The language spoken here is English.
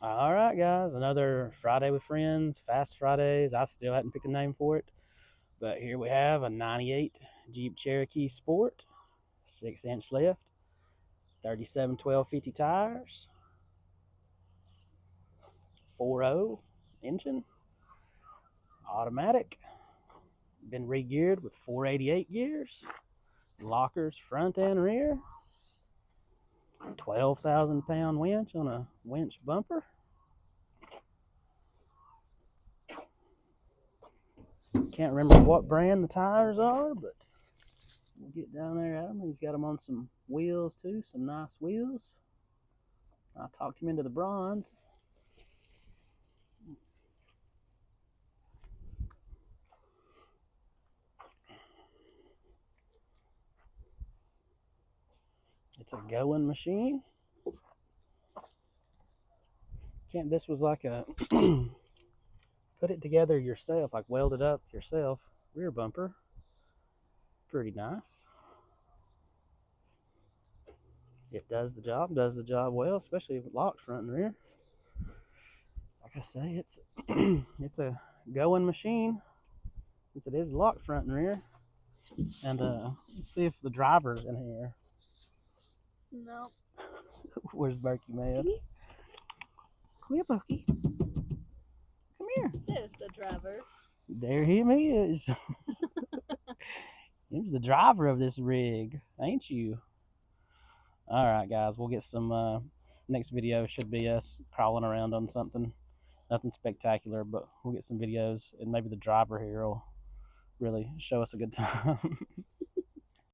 All right, guys, another Friday with Friends, Fast Fridays. I still hadn't picked a name for it, but here we have a 98 Jeep Cherokee Sport, 6-inch lift, 37 1250 tires, 4.0 engine, automatic, been re-geared with 488 gears, lockers front and rear, 12,000-pound winch on a winch bumper. Can't remember what brand the tires are, but we'll get down there at him. He's got them on some wheels too, some nice wheels. I talked him into the bronze. It's a going machine. Can't this was like a put it together yourself, like weld it up yourself. Rear bumper, pretty nice. It does the job well, especially with locked front and rear. Like I say, it's it's a going machine since it is locked front and rear. And let's see if the driver's in here. No. Where's Berkey, man? Come here, Bucky. Come here. There's the driver. There he is. He's the driver of this rig, ain't you? All right, guys, we'll get some. Next video should be us crawling around on something. Nothing spectacular, but we'll get some videos, and maybe the driver here will really show us a good time.